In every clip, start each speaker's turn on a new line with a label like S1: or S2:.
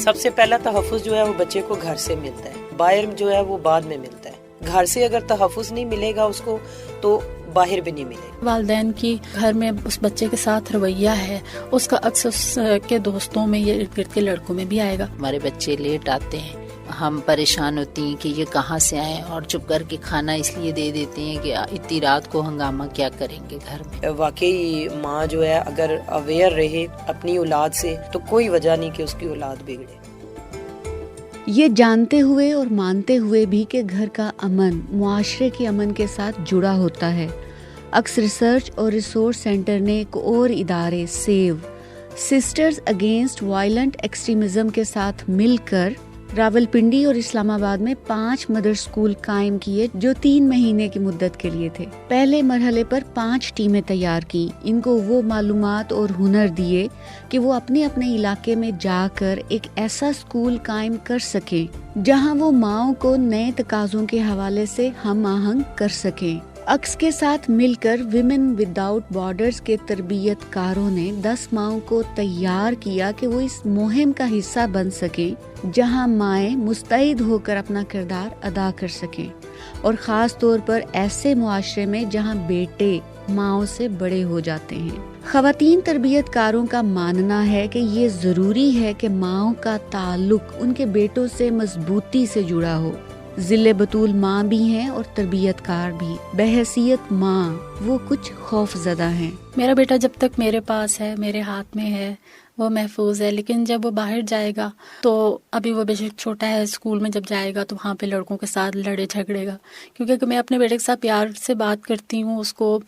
S1: سب سے پہلا تحفظ جو ہے وہ بچے کو گھر سے ملتا ہے، باہر جو ہے وہ بعد میں ملتا ہے. گھر سے اگر تحفظ نہیں ملے گا اس کو تو باہر بھی نہیں ملے.
S2: والدین کی گھر میں اس بچے کے ساتھ رویہ ہے، اس کا عکس اس کے دوستوں میں یا ارد گرد کے لڑکوں میں بھی آئے گا.
S3: ہمارے بچے لیٹ آتے ہیں، ہم پریشان ہوتی ہیں کہ یہ کہاں سے آئے، اور چپ کر کے کھانا اس لیے دے دیتے ہیں کہ اتنی رات کو ہنگامہ کیا کریں گے گھر میں.
S1: واقعی ماں جو ہے اگر اویئر رہے اپنی اولاد سے تو کوئی وجہ نہیں کہ اس کی اولاد بگڑے.
S4: یہ جانتے ہوئے اور مانتے ہوئے بھی کہ گھر کا امن معاشرے کے امن کے ساتھ جڑا ہوتا ہے، اکس ریسرچ اور ریسورس سینٹر نے ایک اور ادارے save sisters against violent extremism کے ساتھ مل کر راولپنڈی اور اسلام آباد میں 5 مدر سکول قائم کیے جو 3 مہینے کی مدت کے لیے تھے. پہلے مرحلے پر 5 ٹیمیں تیار کی، ان کو وہ معلومات اور ہنر دیے کہ وہ اپنے اپنے علاقے میں جا کر ایک ایسا سکول قائم کر سکیں جہاں وہ ماؤں کو نئے تقاضوں کے حوالے سے ہم آہنگ کر سکیں. اکس کے ساتھ مل کر ویمن وداؤٹ بارڈرز کے تربیت کاروں نے 10 ماؤں کو تیار کیا کہ وہ اس مہم کا حصہ بن سکیں جہاں مائیں مستعد ہو کر اپنا کردار ادا کر سکیں، اور خاص طور پر ایسے معاشرے میں جہاں بیٹے ماؤں سے بڑے ہو جاتے ہیں. خواتین تربیت کاروں کا ماننا ہے کہ یہ ضروری ہے کہ ماؤں کا تعلق ان کے بیٹوں سے مضبوطی سے جڑا ہو. ذل بطول ماں بھی ہیں اور تربیت کار بھی. بحیثیت ماں وہ کچھ خوف زدہ ہیں.
S2: میرا بیٹا جب تک میرے پاس ہے، میرے ہاتھ میں ہے، وہ محفوظ ہے، لیکن جب وہ باہر جائے گا تو ابھی وہ بے شک چھوٹا ہے، اسکول میں جب جائے گا تو وہاں پہ لڑکوں کے ساتھ لڑے جھگڑے گا. کیونکہ میں اپنے بیٹے کے ساتھ پیار سے بات کرتی ہوں، اس کو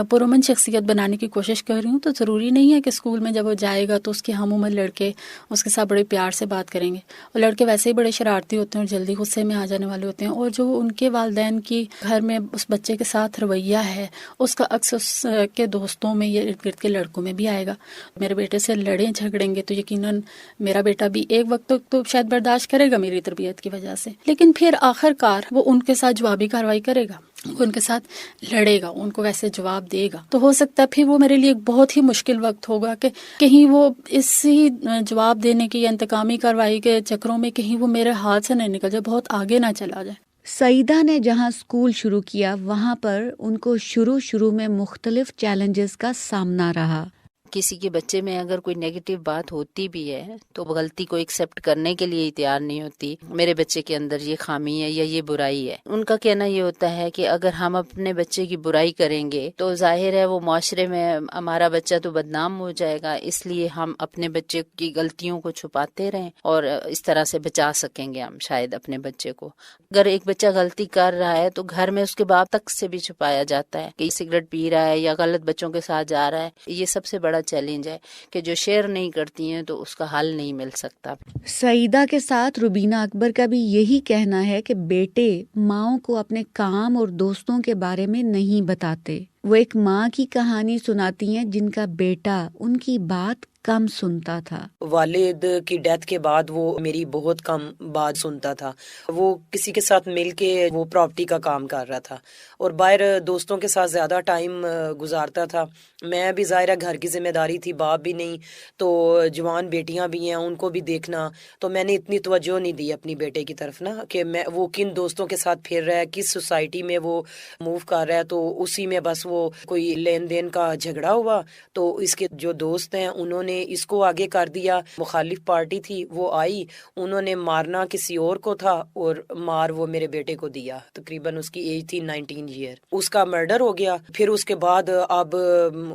S2: پرامن شخصیت بنانے کی کوشش کر رہی ہوں، تو ضروری نہیں ہے کہ اسکول میں جب وہ جائے گا تو اس کے ہم عمر لڑکے اس کے ساتھ بڑے پیار سے بات کریں گے. اور لڑکے ویسے ہی بڑے شرارتی ہوتے ہیں اور جلدی غصے میں آ جانے والے ہوتے ہیں، اور جو ان کے والدین کی گھر میں اس بچے کے ساتھ رویہ ہے اس کا عکس اس کے دوستوں میں یا ارد گرد کے لڑکوں میں بھی آئے گا. میرے بیٹے سے لڑیں جھگڑیں گے تو یقیناً میرا بیٹا بھی ایک وقت تک تو شاید برداشت کرے گا میری تربیت کی وجہ سے، لیکن پھر آخر کار وہ ان کے ساتھ جوابی کارروائی کرے گا، وہ ان کے ساتھ لڑے گا، ان کو ویسے جواب دے گا. تو ہو سکتا ہے پھر وہ میرے لیے ایک بہت ہی مشکل وقت ہوگا کہ کہیں وہ اسی جواب دینے کی یا انتقامی کارروائی کے چکروں میں کہیں وہ میرے ہاتھ سے نہیں نکل جائے، بہت آگے نہ چلا جائے.
S4: سعیدہ نے جہاں اسکول شروع کیا وہاں پر ان کو شروع میں مختلف چیلنجز کا سامنا رہا.
S3: کسی کے بچے میں اگر کوئی نیگیٹو بات ہوتی بھی ہے تو غلطی کو ایکسیپٹ کرنے کے لیے تیار نہیں ہوتی. میرے بچے کے اندر یہ خامی ہے یا یہ برائی ہے. ان کا کہنا یہ ہوتا ہے کہ اگر ہم اپنے بچے کی برائی کریں گے تو ظاہر ہے وہ معاشرے میں ہمارا بچہ تو بدنام ہو جائے گا، اس لیے ہم اپنے بچے کی غلطیوں کو چھپاتے رہیں اور اس طرح سے بچا سکیں گے ہم شاید اپنے بچے کو. اگر ایک بچہ غلطی کر رہا ہے تو گھر میں اس کے باپ تک سے بھی چھپایا جاتا ہے کہ سگریٹ پی رہا ہے یا غلط بچوں کے ساتھ جا رہا ہے. یہ سب سے بڑا چیلنج ہے کہ جو شیئر نہیں کرتی ہیں تو اس کا حل نہیں مل سکتا.
S4: سعیدہ کے ساتھ روبینہ اکبر کا بھی یہی کہنا ہے کہ بیٹے ماؤں کو اپنے کام اور دوستوں کے بارے میں نہیں بتاتے. وہ ایک ماں کی کہانی سناتی ہیں جن کا بیٹا ان کی بات کم سنتا تھا.
S1: والد کی ڈیتھ کے بعد وہ میری بہت کم بات سنتا تھا. وہ کسی کے ساتھ مل کے وہ پراپرٹی کا کام کر رہا تھا اور باہر دوستوں کے ساتھ زیادہ ٹائم گزارتا تھا. میں بھی ظاہر ہے گھر کی ذمہ داری تھی، باپ بھی نہیں تو جوان بیٹیاں بھی ہیں ان کو بھی دیکھنا، تو میں نے اتنی توجہ نہیں دی اپنی بیٹے کی طرف نا کہ میں وہ کن دوستوں کے ساتھ پھر رہا ہے، کس سوسائٹی میں وہ موو کر رہا ہے. تو اسی میں بس وہ کوئی لین دین کا جھگڑا ہوا تو اس کے جو دوست ہیں انہوں نے اس کو آگے کر دیا. مخالف پارٹی تھی وہ آئی، انہوں نے مارنا کسی اور کو تھا اور مار وہ میرے بیٹے کو دیا. تقریباً اس کی ایج تھی 19 ایئر. اس کا مرڈر ہو گیا. پھر اس کے بعد اب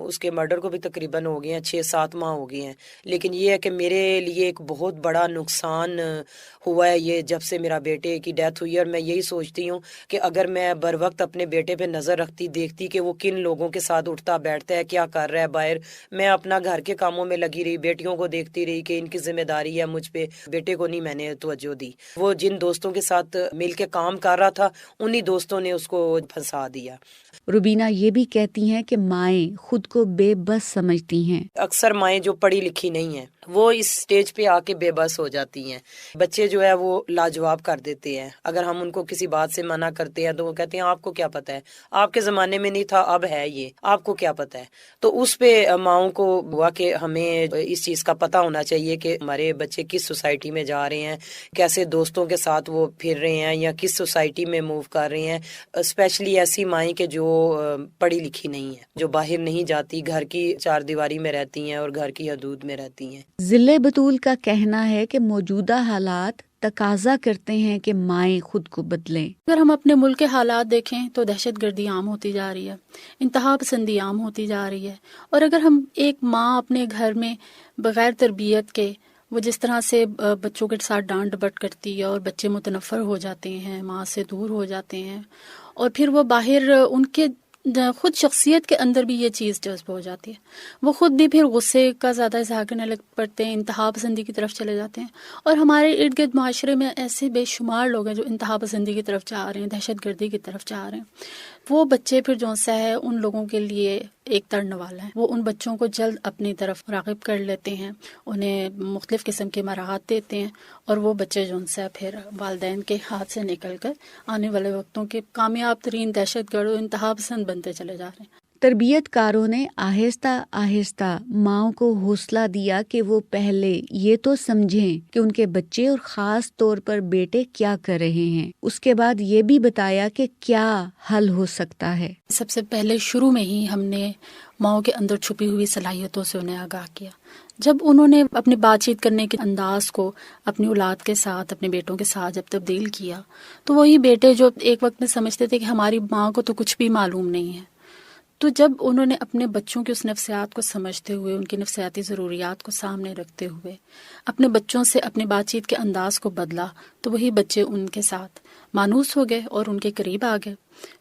S1: اس کے مرڈر کو بھی تقریباً ہو گئے ہیں 6-7 ماہ ہو گئے ہیں. لیکن یہ ہے کہ میرے لیے ایک بہت بڑا نقصان ہوا ہے یہ جب سے میرا بیٹے کی ڈیتھ ہوئی. اور میں یہی سوچتی ہوں کہ اگر میں بر وقت اپنے بیٹے پہ نظر رکھتی، دیکھتی کہ وہ کن لوگوں کے ساتھ اٹھتا بیٹھتا ہے، کیا کر رہا ہے باہر، میں اپنا گھر کے کاموں میں لگی رہی، بیٹیوں کو دیکھتی رہی کہ ان کی ذمہ داری ہے مجھ پہ، بیٹے کو نہیں میں نے توجہ دی. وہ جن دوستوں کے ساتھ مل کے کام کر رہا تھا انہی دوستوں نے اس کو پھنسا دیا.
S4: روبینہ یہ بھی کہتی ہیں کہ مائیں خود کو بے بس سمجھتی ہیں.
S1: اکثر مائیں جو پڑھی لکھی نہیں ہیں وہ اس سٹیج پہ آ کے بے بس ہو جاتی ہیں. بچے جو ہے وہ لاجواب کر دیتے ہیں. اگر ہم ان کو کسی بات سے منع کرتے ہیں تو وہ کہتے ہیں آپ کو کیا پتہ ہے، آپ کے زمانے میں نہیں تھا، کب ہے یہ آپ کو کیا پتا ہے. تو اس پہ ماؤں کو ہوا کہ ہمیں اس چیز کا پتہ ہونا چاہیے کہ ہمارے بچے کس سوسائٹی میں جا رہے ہیں, کیسے دوستوں کے ساتھ وہ پھر رہے ہیں, یا کس سوسائٹی میں موو کر رہے ہیں. اسپیشلی ایسی مائیں کہ جو پڑھی لکھی نہیں ہیں, جو باہر نہیں جاتی, گھر کی چار دیواری میں رہتی ہیں اور گھر کی حدود میں رہتی ہیں.
S4: ضلع بطول کا کہنا ہے کہ موجودہ حالات تقاضا کرتے ہیں کہ مائیں خود کو بدلیں.
S2: اگر ہم اپنے ملک کے حالات دیکھیں تو دہشت گردی عام ہوتی جا رہی ہے, انتہا پسندی عام ہوتی جا رہی ہے, اور اگر ہم ایک ماں اپنے گھر میں بغیر تربیت کے وہ جس طرح سے بچوں کے ساتھ ڈانٹ ڈپٹ کرتی ہے اور بچے متنفر ہو جاتے ہیں, ماں سے دور ہو جاتے ہیں, اور پھر وہ باہر ان کے خود شخصیت کے اندر بھی یہ چیز جذب ہو جاتی ہے, وہ خود بھی پھر غصے کا زیادہ اظہار کرنے لگ پڑتے ہیں, انتہا پسندی کی طرف چلے جاتے ہیں. اور ہمارے ارد گرد معاشرے میں ایسے بے شمار لوگ ہیں جو انتہا پسندی کی طرف جا رہے ہیں, دہشت گردی کی طرف جا رہے ہیں. وہ بچے پھر جو سا ہے ان لوگوں کے لیے ایک تڑنے والا ہے. وہ ان بچوں کو جلد اپنی طرف راغب کر لیتے ہیں, انہیں مختلف قسم کے مراحت دیتے ہیں, اور وہ بچے جو سا پھر والدین کے ہاتھ سے نکل کر آنے والے وقتوں کے کامیاب ترین دہشت گرد و انتہا پسند بنتے چلے جا رہے ہیں.
S4: تربیت کاروں نے آہستہ آہستہ ماؤں کو حوصلہ دیا کہ وہ پہلے یہ تو سمجھیں کہ ان کے بچے اور خاص طور پر بیٹے کیا کر رہے ہیں, اس کے بعد یہ بھی بتایا کہ کیا حل ہو سکتا ہے.
S2: سب سے پہلے شروع میں ہی ہم نے ماؤں کے اندر چھپی ہوئی صلاحیتوں سے انہیں آگاہ کیا. جب انہوں نے اپنی بات چیت کرنے کے انداز کو اپنی اولاد کے ساتھ, اپنے بیٹوں کے ساتھ جب تبدیل کیا, تو وہی بیٹے جو ایک وقت میں سمجھتے تھے کہ ہماری ماں کو تو کچھ بھی معلوم نہیں ہے, تو جب انہوں نے اپنے بچوں کی اس نفسیات کو سمجھتے ہوئے, ان کی نفسیاتی ضروریات کو سامنے رکھتے ہوئے اپنے بچوں سے اپنی بات چیت کے انداز کو بدلا, تو وہی بچے ان کے ساتھ مانوس ہو گئے اور ان کے قریب آ گئے.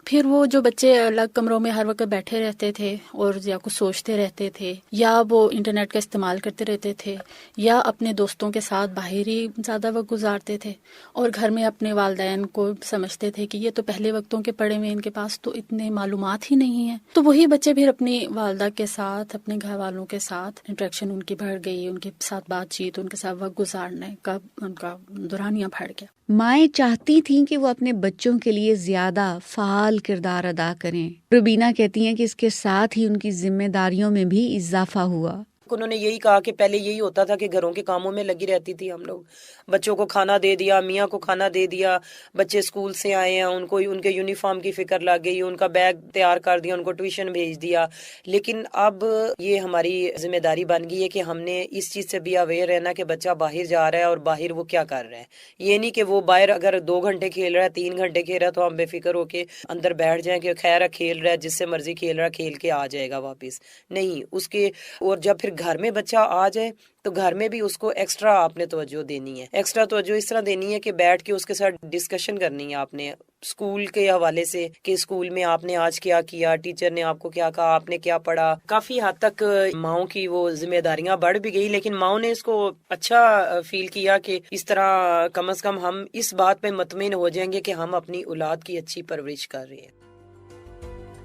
S2: پھر وہ جو بچے الگ کمروں میں ہر وقت بیٹھے رہتے تھے اور یا کچھ سوچتے رہتے تھے, یا وہ انٹرنیٹ کا استعمال کرتے رہتے تھے, یا اپنے دوستوں کے ساتھ باہر ہی زیادہ وقت گزارتے تھے, اور گھر میں اپنے والدین کو سمجھتے تھے کہ یہ تو پہلے وقتوں کے پڑھے ہوئے, ان کے پاس تو اتنے معلومات ہی نہیں ہیں, تو وہی بچے پھر اپنی والدہ کے ساتھ, اپنے گھر والوں کے ساتھ انٹریکشن ان کی بڑھ گئی, ان کے ساتھ بات چیت, ان کے ساتھ وقت گزارنے کا ان کا دورانیہ بڑھ گیا.
S4: مائیں چاہتی تھیں کہ وہ اپنے بچوں کے لیے زیادہ فعال کردار ادا کریں. روبینہ کہتی ہیں کہ اس کے ساتھ ہی ان کی ذمہ داریوں میں بھی اضافہ ہوا.
S1: انہوں نے یہی کہا کہ پہلے یہی ہوتا تھا کہ گھروں کے کاموں میں لگی رہتی تھی ہم لوگ, بچوں کو کھانا دے دیا, میاں کو کھانا دے دیا, بچے اسکول سے آئے ہیں, ان کو ان کے یونیفارم کی فکر لگ گئی, ان کا بیگ تیار کر دیا, ان کو ٹیوشن بھیج دیا. لیکن اب یہ ہماری ذمہ داری بن گئی ہے کہ ہم نے اس چیز سے بھی اویئر رہنا کہ بچہ باہر جا رہا ہے اور باہر وہ کیا کر رہا ہے. یہ نہیں کہ وہ باہر اگر 2 گھنٹے کھیل رہا ہے, 3 گھنٹے کھیل رہا ہے, تو ہم بے فکر ہو کے اندر بیٹھ جائیں کہ خیر ہے کھیل رہا ہے, جس سے مرضی کھیل رہا ہے, کھیل کے آ جائے گا واپس. نہیں, اس کے اور جب پھر گھر میں بچہ آ جائے تو گھر میں بھی اس کو ایکسٹرا آپ نے توجہ دینی ہے. ایکسٹرا توجہ اس طرح دینی ہے کہ بیٹھ کے اس کے ساتھ ڈسکشن کرنی ہے آپ نے اسکول کے حوالے سے, کہ اسکول میں آپ نے آج کیا کیا, ٹیچر نے آپ کو کیا کہا, آپ نے کیا پڑھا. کافی حد تک ماؤں کی وہ ذمہ داریاں بڑھ بھی گئی, لیکن ماؤں نے اس کو اچھا فیل کیا کہ اس طرح کم از کم ہم اس بات پہ مطمئن ہو جائیں گے کہ ہم اپنی اولاد کی اچھی پرورش کر رہے ہیں.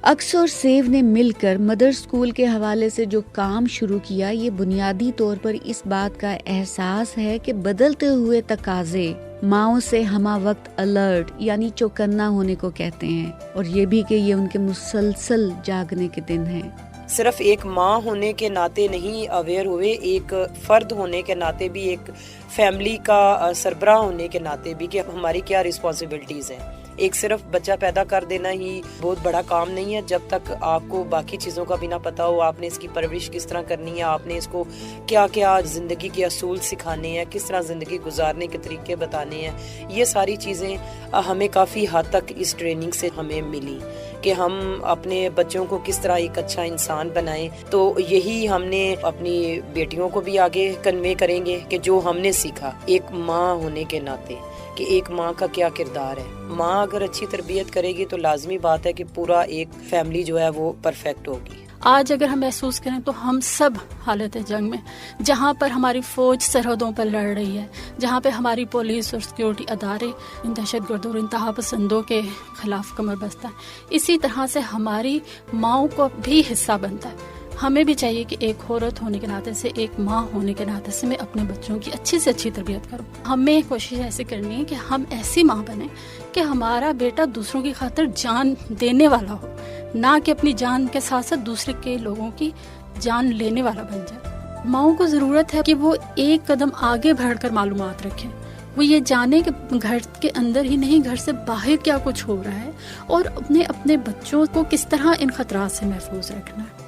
S4: اکس اور سیو نے مل کر مدر اسکول کے حوالے سے جو کام شروع کیا, یہ بنیادی طور پر اس بات کا احساس ہے کہ بدلتے ہوئے تقاضے ماؤں سے ہمہ وقت الرٹ یعنی چوکنا ہونے کو کہتے ہیں, اور یہ بھی کہ یہ ان کے مسلسل جاگنے کے دن ہیں.
S1: صرف ایک ماں ہونے کے ناطے نہیں اویئر ہوئے, ایک فرد ہونے کے ناطے بھی, ایک فیملی کا سربراہ ہونے کے ناطے بھی, کہ ہماری کیا رسپانسبلٹیز ہیں. ایک صرف بچہ پیدا کر دینا ہی بہت بڑا کام نہیں ہے, جب تک آپ کو باقی چیزوں کا بھی نہ پتا ہو, آپ نے اس کی پرورش کس طرح کرنی ہے, آپ نے اس کو کیا کیا زندگی کے اصول سکھانے ہیں, کس طرح زندگی گزارنے کے طریقے بتانے ہیں. یہ ساری چیزیں ہمیں کافی حد تک اس ٹریننگ سے ہمیں ملی کہ ہم اپنے بچوں کو کس طرح ایک اچھا انسان بنائیں. تو یہی ہم نے اپنی بیٹیوں کو بھی آگے کنوے کریں گے کہ جو ہم نے سیکھا ایک ماں ہونے کے ناطے, کہ ایک ماں کا کیا کردار ہے. ماں اگر اچھی تربیت کرے گی تو لازمی بات ہے کہ پورا ایک فیملی جو ہے وہ پرفیکٹ ہوگی.
S2: آج اگر ہم محسوس کریں تو ہم سب حالت جنگ میں, جہاں پر ہماری فوج سرحدوں پر لڑ رہی ہے, جہاں پہ ہماری پولیس اور سیکیورٹی ادارے ان دہشت گردوں اور انتہا پسندوں کے خلاف کمر بستہ ہے, اسی طرح سے ہماری ماؤں کو بھی حصہ بنتا ہے. ہمیں بھی چاہیے کہ ایک عورت ہونے کے ناطے سے, ایک ماں ہونے کے ناطے سے میں اپنے بچوں کی اچھی سے اچھی تربیت کروں. ہمیں کوشش ایسی کرنی ہے کہ ہم ایسی ماں بنیں کہ ہمارا بیٹا دوسروں کی خاطر جان دینے والا ہو, نہ کہ اپنی جان کے ساتھ ساتھ دوسرے کے لوگوں کی جان لینے والا بن جائے. ماؤں کو ضرورت ہے کہ وہ ایک قدم آگے بڑھ کر معلومات رکھیں. وہ یہ جانے کہ گھر کے اندر ہی نہیں، گھر سے باہر کیا کچھ ہو رہا ہے، اور اپنے بچوں کو کس طرح ان خطرات سے محفوظ رکھنا ہے.